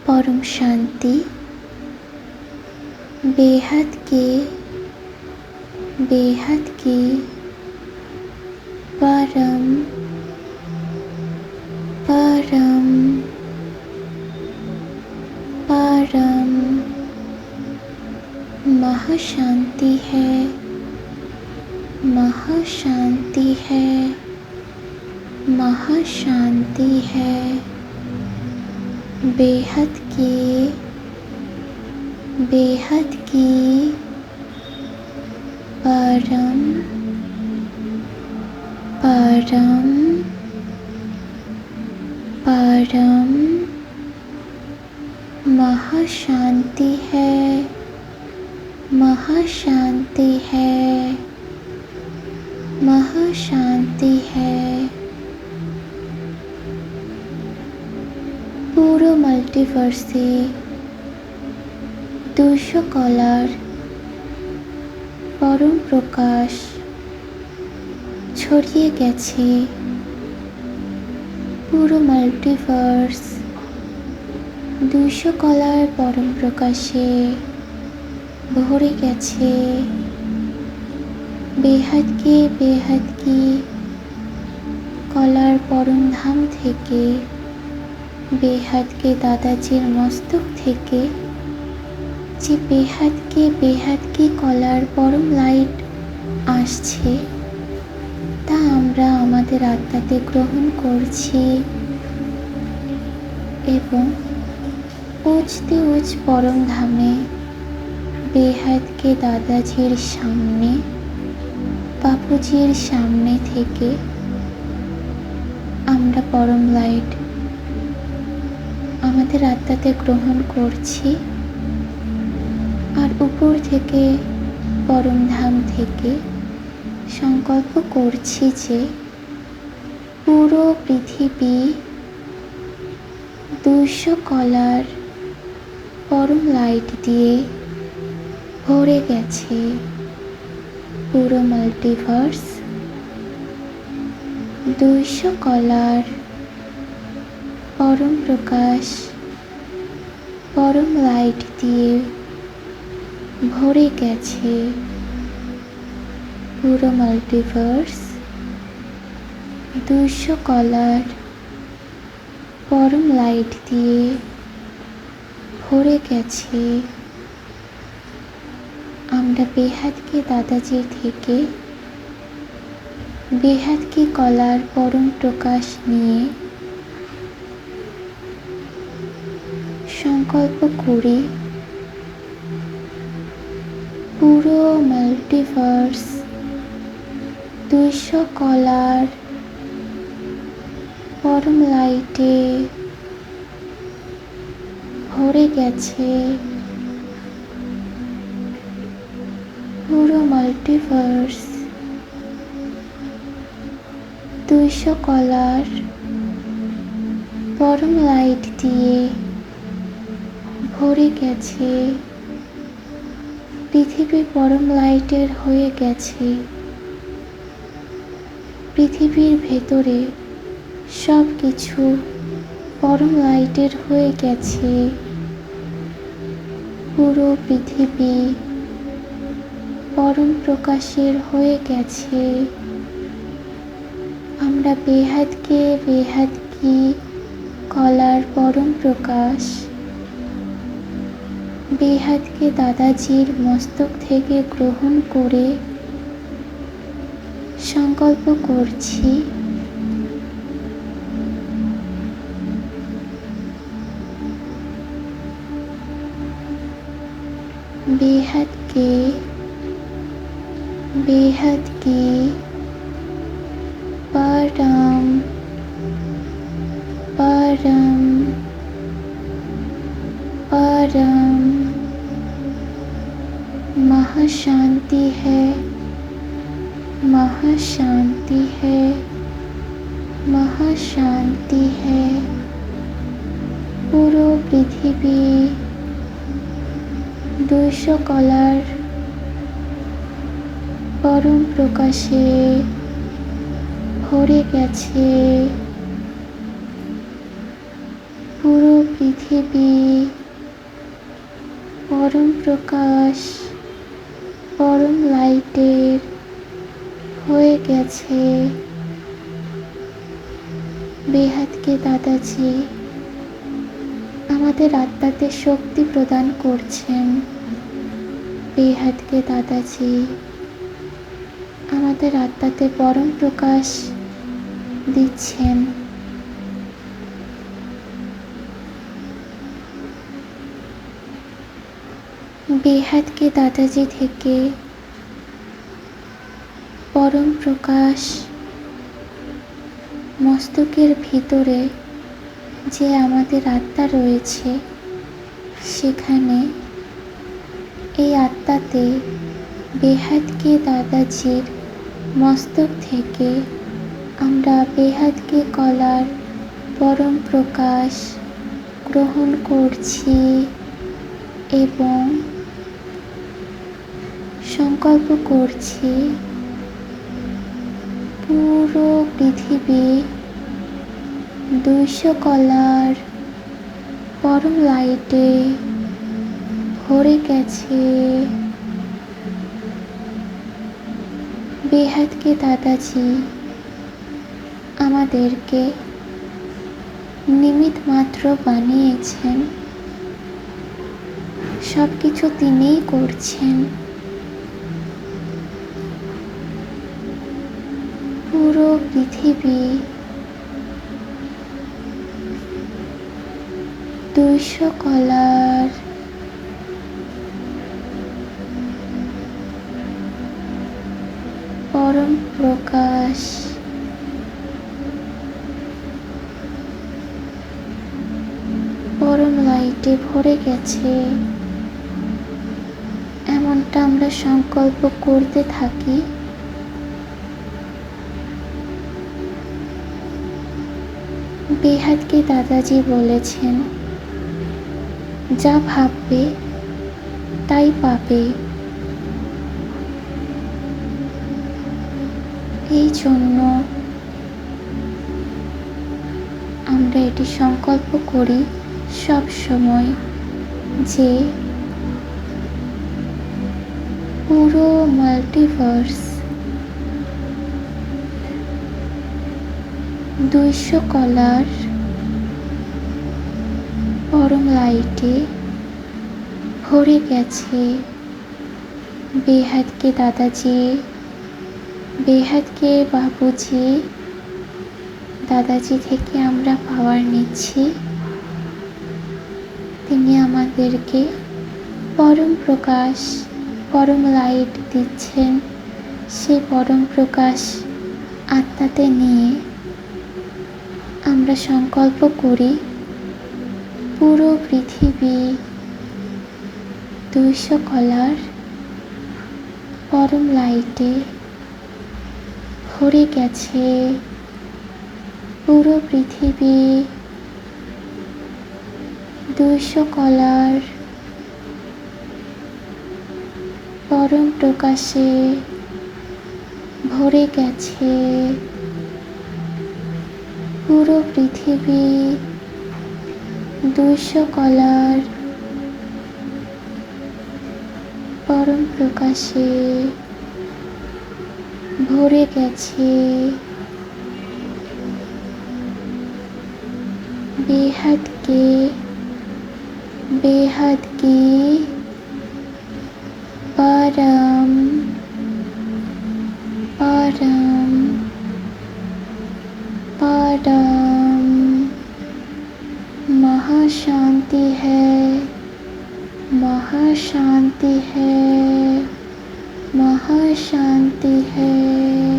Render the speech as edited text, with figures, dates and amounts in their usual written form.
परम शांति, बेहद की परम परम परम महाशांति है, महाशांति है, महाशांति है। बेहद की परम परम परम महाशांति है, महाशांति है, महाशांति है। পুরো মাল্টিভার্সে 200 কলার পরম প্রকাশ ছড়িয়ে গেছে। পুরো মাল্টিভার্স 200 কলার পরম প্রকাশে ভরে গেছে। বেহাদ কি কলার পরম ধাম থেকে, বেহাদ কে দাদাজির মস্তক থেকে যে বেহাদ কি কলার পরম লাইট আসছে, তা আমরা আমাদের আত্মাতে গ্রহণ করছি এবং উচ পরম ধামে বেহাদ কে দাদাজির সামনে, বাপুজির সামনে থেকে আমরা পরম লাইট আমাদের আত্মাতে গ্রহণ করছি। আর উপর থেকে পরম ধাম থেকে সংকল্প করছি যে পুরো পৃথিবী 200 কলার পরম লাইট দিয়ে ভরে গেছে। পুরো মাল্টিভার্স 200 কলার পরম প্রকাশ, পরম লাইট দিয়ে ভরে গেছে। পুরো মাল্টিভার্স 200 কলার পরম লাইট দিয়ে ভরে গেছে। আমরা বেহাদ কি দাদাজির থেকে বেহাদ কি কলার পরম প্রকাশ নিয়ে সংকল্প করি পুরো মাল্টিভার্স 200 কলার পরম লাইটে ভরে গেছে। পুরো মাল্টিভার্স 200 কলার পরম লাইট দিয়ে ভরে গেছে। পৃথিবী পরম লাইটের হয়ে গেছে। পৃথিবীর ভেতরে সব কিছু পরম লাইটের হয়ে গেছে। পুরো পৃথিবী পরম প্রকাশের হয়ে গেছে। আমরা বেহাদ কি কলার পরম প্রকাশ বেহাদ কে দাদাজির মস্তক থেকে গ্রহণ করে সংকল্প করছি बेहद की परम परम परम महाशांति है, महाशांति है, महाशांति है। পুরো পৃথিবী 200 কলার পরম প্রকাশে ভরে গেছে। পুরো পৃথিবী, পরম প্রকাশ, পরম লাইটের হয়ে গেছে। বেহাদকে দাদাজি আমাদের আত্মাতে শক্তি প্রদান করছেন। বেহাদকে দাদাজি আমাদের আত্মাতে পরম প্রকাশ দিচ্ছেন। বেহাদকে দাদাজি থেকে পরম প্রকাশ মস্তকের ভিতরে যে আমাদের আত্মা রয়েছে, সেখানে এই আত্মাতে বেহাদকে দাদাজির মস্তক থেকে আমরা বেহাদকে কলার পরম প্রকাশ গ্রহণ করছি এবং সংকল্প করছি পুরো পৃথিবী 200 কলার পরম লাইটে ভরে গেছে। বেহাদকে দাদাজি আমাদেরকে নিমিত্ত মাত্র বানিয়েছেন, সবকিছু তিনিই করছেন। পুরো পৃথিবী 200 কলার পরম প্রকাশ পরম লাইটে ভরে গেছে, এমনটা আমরা সংকল্প করতে থাকি। বেহাদকে দাদাজি বলেছেন, যা ভাববে তাই পাবে। এই জন্য আমরা এটি সংকল্প করি সব সময় যে পুরো মাল্টিভার্স 200 কলার পরম লাইটে ভরে গেছে। বেহাদকে দাদাজি, বেহাদকে বাবুজি, দাদাজি থেকে আমরা পাওয়ার নিচ্ছি। তিনি আমাদেরকে পরম প্রকাশ, পরম লাইট দিচ্ছেন। সেই পরম প্রকাশ আত্মাতে নিয়ে আমরা সংকল্প করি পুরো পৃথিবী 200 কলার পরম লাইটে ভরে গেছে। পুরো পৃথিবী 200 কলার পরম প্রকাশে ভরে গেছে। পুরো পৃথিবী 200 কলার পরম প্রকাশে ভরে গেছে। বেহাদকে, বেহাদকি परम परम परम महाशांति है, महाशांति है, महाशांति है।